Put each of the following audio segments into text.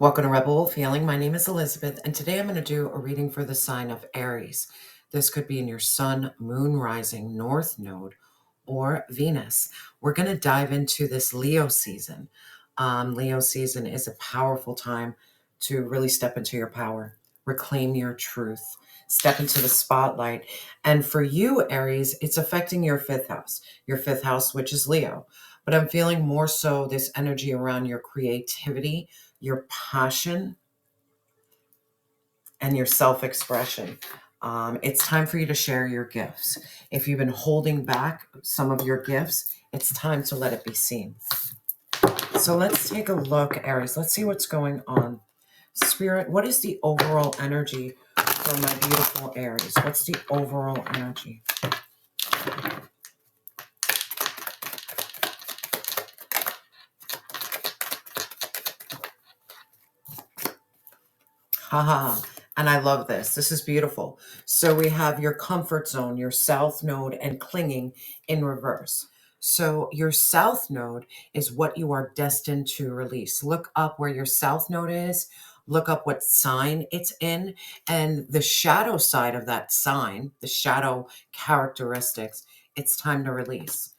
Welcome to Rebel Wolf Healing. My name is Elizabeth, and today I'm going to do a reading for the sign of Aries. This could be in your Sun, Moon, Rising, North Node, or Venus. We're going to dive into this Leo season. Leo season is a powerful time to really step into your power, reclaim your truth, step into the spotlight. And for you, Aries, it's affecting your fifth house, which is Leo. But I'm feeling more so this energy around your creativity, your passion, and your self-expression. It's time for you to share your gifts. If you've been holding back some of your gifts, it's time to let it be seen. So let's take a look, Aries. Let's see what's going on. Spirit, what is the overall energy for my beautiful Aries? What's the overall energy? Haha. And I love this. This is beautiful. So we have your comfort zone, your south node, and clinging in reverse. So your south node is what you are destined to release. Look up where your south node is. Look up what sign it's in. And the shadow side of that sign, the shadow characteristics, it's time to release.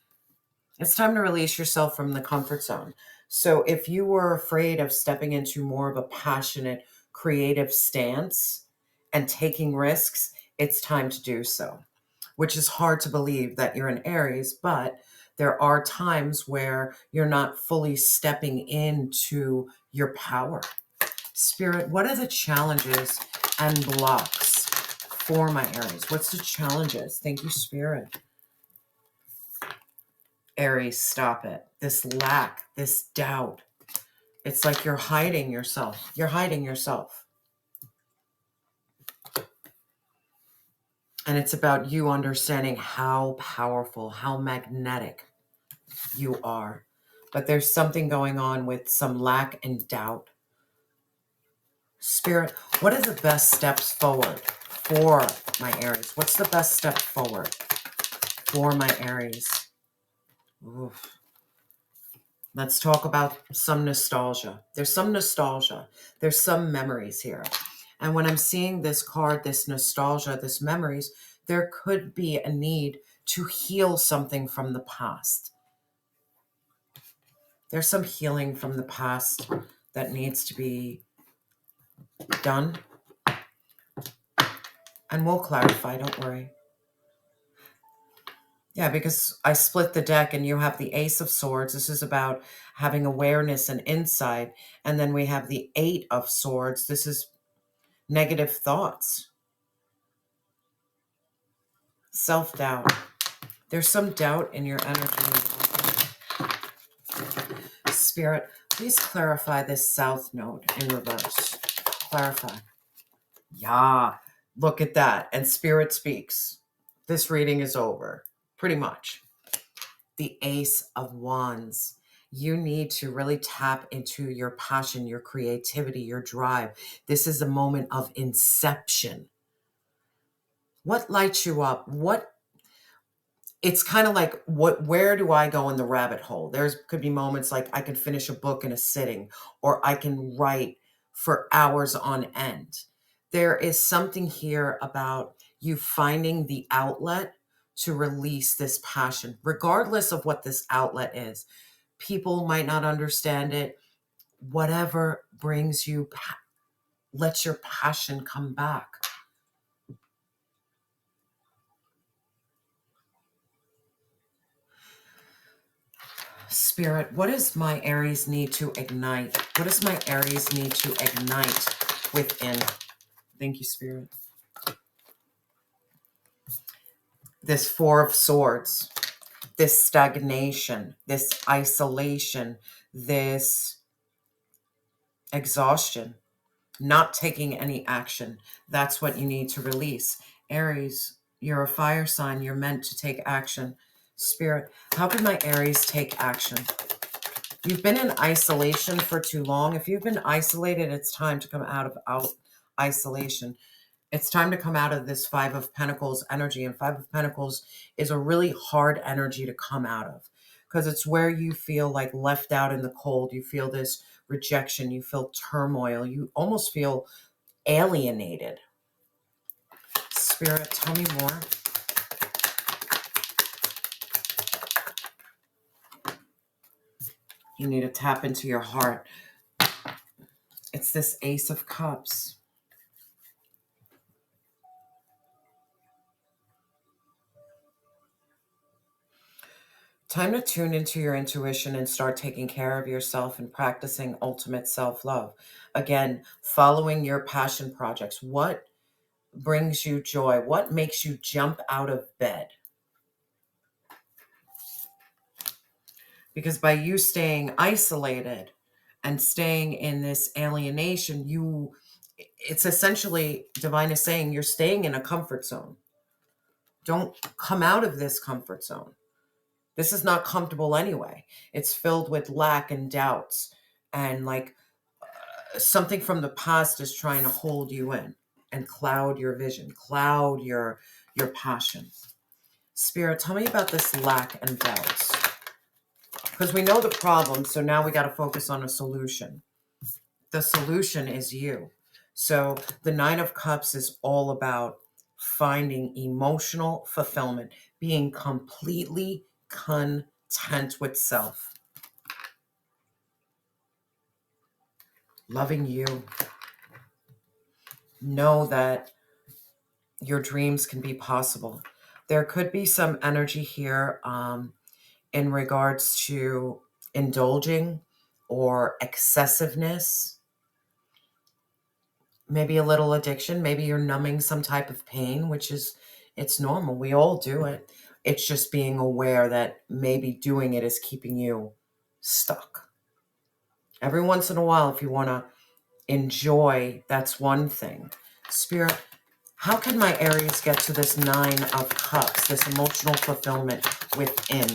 It's time to release yourself from the comfort zone. So if you were afraid of stepping into more of a passionate, creative stance and taking risks, it's time to do so, which is hard to believe that you're an Aries, but there are times where you're not fully stepping into your power. Spirit, what are the challenges and blocks for my Aries? What's the challenges? Thank you, Spirit. Aries, stop it. This lack, this doubt. It's like you're hiding yourself. You're hiding yourself. And it's about you understanding how powerful, how magnetic you are. But there's something going on with some lack and doubt. Spirit, what are the best steps forward for my Aries? What's the best step forward for my Aries? Oof. Let's talk about some nostalgia. There's some nostalgia. There's some memories here. And when I'm seeing this card, this nostalgia, this memories, there could be a need to heal something from the past. There's some healing from the past that needs to be done. And we'll clarify, don't worry. Yeah, because I split the deck and you have the Ace of Swords. This is about having awareness and insight. And then we have the Eight of Swords. This is negative thoughts, self-doubt. There's some doubt in your energy. Spirit, please clarify this south node in reverse. Clarify. Yeah, look at that. And Spirit speaks. This reading is over, pretty much. The Ace of Wands. You need to really tap into your passion, your creativity, your drive. This is a moment of inception. What lights you up? It's kind of like, where do I go in the rabbit hole? There's could be moments like I could finish a book in a sitting, or I can write for hours on end. There is something here about you finding the outlet to release this passion, regardless of what this outlet is. People might not understand it. Whatever brings you, let your passion come back. Spirit, what does my Aries need to ignite? What does my Aries need to ignite within? Thank you, Spirit. This Four of Swords, this stagnation, this isolation, this exhaustion, not taking any action. That's what you need to release. Aries, you're a fire sign. You're meant to take action. Spirit, how can my Aries take action? You've been in isolation for too long. If you've been isolated, it's time to come out of isolation. It's time to come out of this Five of Pentacles energy. And Five of Pentacles is a really hard energy to come out of, because it's where you feel like left out in the cold. You feel this rejection. You feel turmoil. You almost feel alienated. Spirit, tell me more. You need to tap into your heart. It's this Ace of Cups. Time to tune into your intuition and start taking care of yourself and practicing ultimate self-love. Again, following your passion projects. What brings you joy? What makes you jump out of bed? Because by you staying isolated and staying in this alienation, it's essentially, divine is saying, you're staying in a comfort zone. Don't come out of this comfort zone. This is not comfortable anyway. It's filled with lack and doubts, and like something from the past is trying to hold you in and cloud your vision, cloud your passion. Spirit, tell me about this lack and doubts. Because we know the problem, so now we got to focus on a solution. The solution is you. So the Nine of Cups is all about finding emotional fulfillment, being completely content with self, loving you. Know that your dreams can be possible. There could be some energy here in regards to indulging or excessiveness. Maybe a little addiction. Maybe you're numbing some type of pain, it's normal. We all do it. It's just being aware that maybe doing it is keeping you stuck. Every once in a while, if you want to enjoy, that's one thing. Spirit, how can my Aries get to this Nine of Cups, this emotional fulfillment within?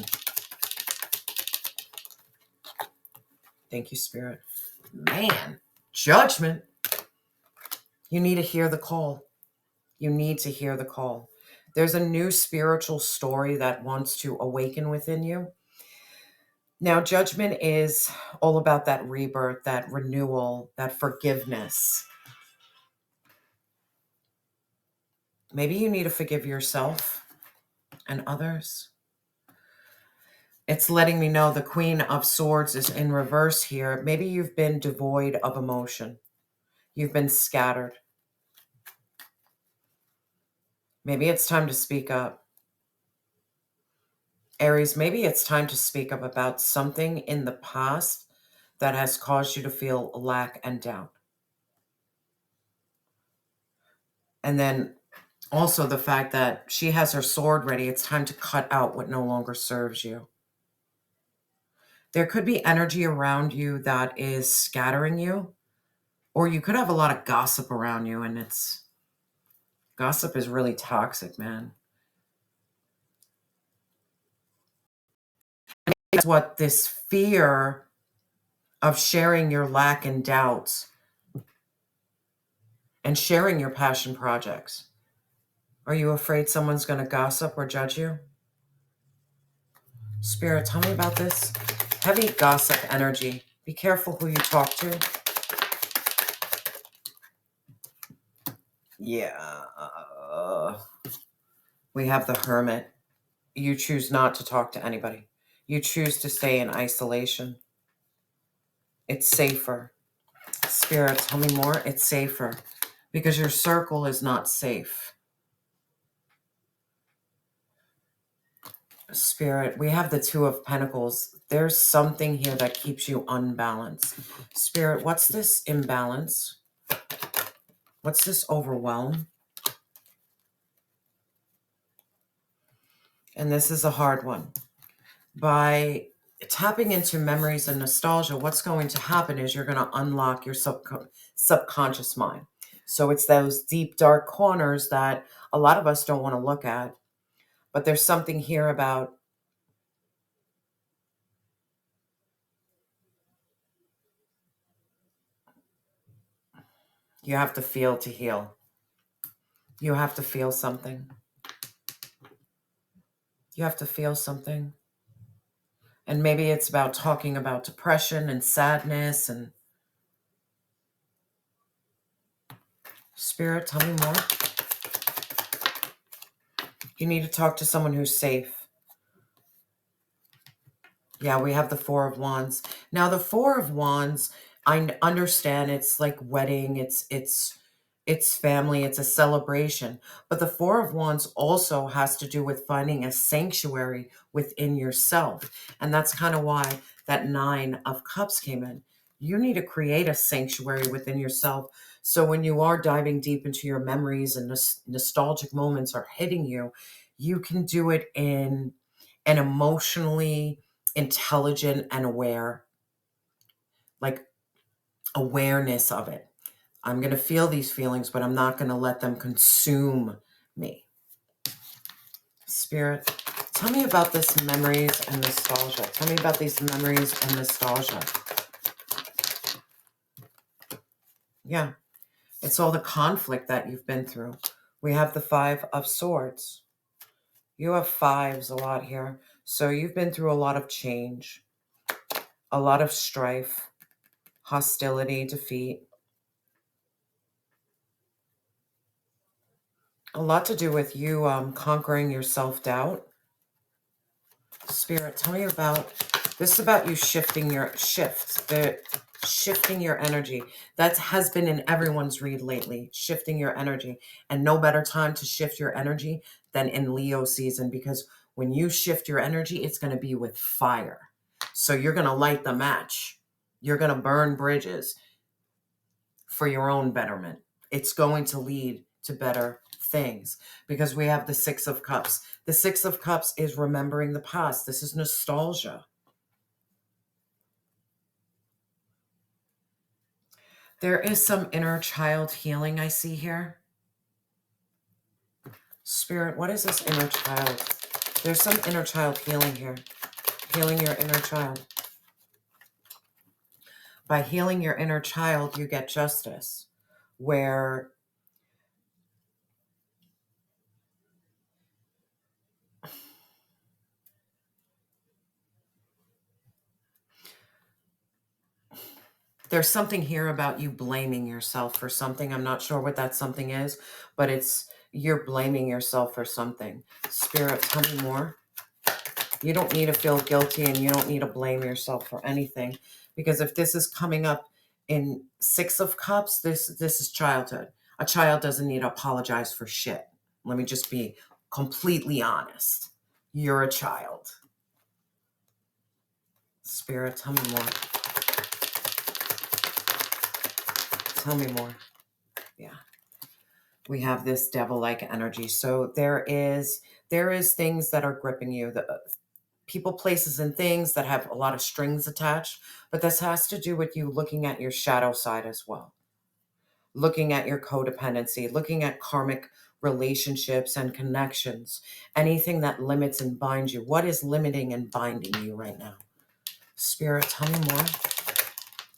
Thank you, Spirit. Man, Judgment. You need to hear the call. You need to hear the call. There's a new spiritual story that wants to awaken within you. Now, Judgment is all about that rebirth, that renewal, that forgiveness. Maybe you need to forgive yourself and others. It's letting me know the Queen of Swords is in reverse here. Maybe you've been devoid of emotion. You've been scattered. Maybe it's time to speak up. Aries, maybe it's time to speak up about something in the past that has caused you to feel lack and doubt. And then also the fact that she has her sword ready. It's time to cut out what no longer serves you. There could be energy around you that is scattering you, or you could have a lot of gossip around you, and gossip is really toxic, man. It's what this fear of sharing your lack and doubts and sharing your passion projects. Are you afraid someone's going to gossip or judge you? Spirit, tell me about this heavy gossip energy. Be careful who you talk to. Yeah. We have the Hermit. You choose not to talk to anybody. You choose to stay in isolation. It's safer. Spirit, tell me more. It's safer because your circle is not safe. Spirit, we have the Two of Pentacles. There's something here that keeps you unbalanced. Spirit, what's this imbalance? What's this overwhelm? And this is a hard one. By tapping into memories and nostalgia, what's going to happen is you're going to unlock your subconscious mind. So it's those deep, dark corners that a lot of us don't want to look at. But there's something here about you have to feel to heal. You have to feel something. You have to feel something. And maybe it's about talking about depression and sadness and Spirit, tell me more. You need to talk to someone who's safe. Yeah, we have the Four of Wands. Now, the Four of Wands, I understand it's like wedding, it's family, it's a celebration. But the Four of Wands also has to do with finding a sanctuary within yourself. And that's kind of why that Nine of Cups came in. You need to create a sanctuary within yourself. So when you are diving deep into your memories and nostalgic moments are hitting you, you can do it in an emotionally intelligent and aware, like awareness of it. I'm going to feel these feelings, but I'm not going to let them consume me. Spirit, tell me about this memories and nostalgia. Tell me about these memories and nostalgia. Yeah, it's all the conflict that you've been through. We have the Five of Swords. You have fives a lot here. So you've been through a lot of change, a lot of strife, hostility, defeat. A lot to do with you conquering your self-doubt. Spirit, tell me about this. Is about you shifting your shifting your energy. That has been in everyone's read lately, shifting your energy. And no better time to shift your energy than in Leo season, because when you shift your energy, it's going to be with fire. So you're going to light the match. You're going to burn bridges for your own betterment. It's going to lead to better things, because we have the Six of Cups. The Six of Cups is remembering the past. This is nostalgia. There is some inner child healing I see here. Spirit, what is this inner child? There's some inner child healing here. Healing your inner child. By healing your inner child, you get justice, where there's something here about you blaming yourself for something. I'm not sure what that something is, but you're blaming yourself for something. Spirit, tell me more. You don't need to feel guilty, and you don't need to blame yourself for anything, because if this is coming up in Six of Cups, this is childhood. A child doesn't need to apologize for shit. Let me just be completely honest. You're a child. Spirit, tell me more. Tell me more. Yeah. We have this devil-like energy. So there is things that are gripping you. The people, places, and things that have a lot of strings attached. But this has to do with you looking at your shadow side as well. Looking at your codependency, looking at karmic relationships and connections. Anything that limits and binds you. What is limiting and binding you right now? Spirit, tell me more.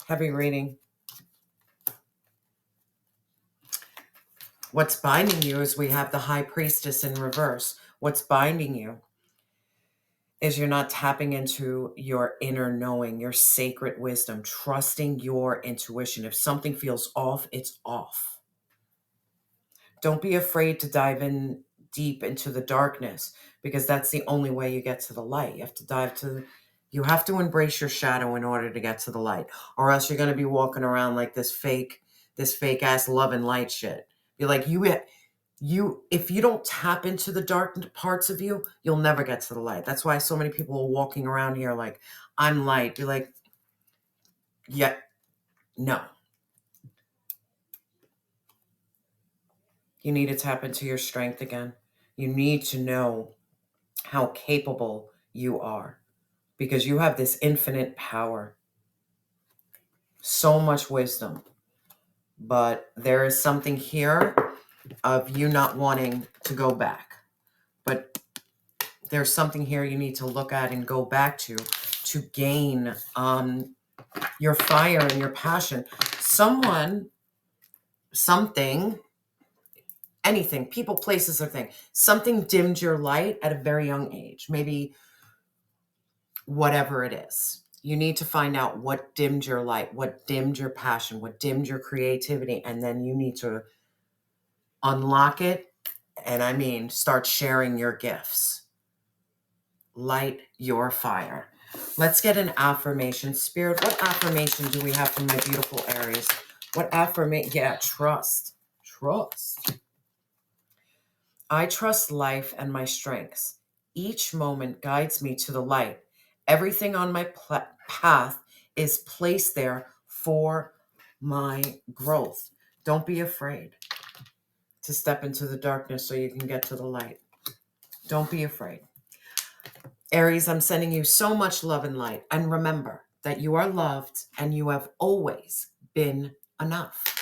Heavy reading. What's binding you is we have the High Priestess in reverse. What's binding you is you're not tapping into your inner knowing, your sacred wisdom, trusting your intuition. If something feels off, it's off. Don't be afraid to dive in deep into the darkness, because that's the only way you get to the light. You have to embrace your shadow in order to get to the light, or else you're going to be walking around like this fake ass love and light shit. You're like, if you don't tap into the dark parts of you, you'll never get to the light. That's why so many people are walking around here like, I'm light. You're like, yeah, no. You need to tap into your strength again. You need to know how capable you are, because you have this infinite power, so much wisdom. But there is something here of you not wanting to go back. But there's something here you need to look at and go back to gain your fire and your passion. Someone, something, anything, people, places, or thing. Something dimmed your light at a very young age. Maybe whatever it is. You need to find out what dimmed your light, what dimmed your passion, what dimmed your creativity, and then you need to Unlock it, and I mean, start sharing your gifts. Light your fire. Let's get an affirmation. Spirit, what affirmation do we have from my beautiful Aries? What affirmation? Yeah, trust. Trust. I trust life and my strengths. Each moment guides me to the light. Everything on my path is placed there for my growth. Don't be afraid to step into the darkness so you can get to the light. Don't be afraid. Aries, I'm sending you so much love and light. And remember that you are loved and you have always been enough.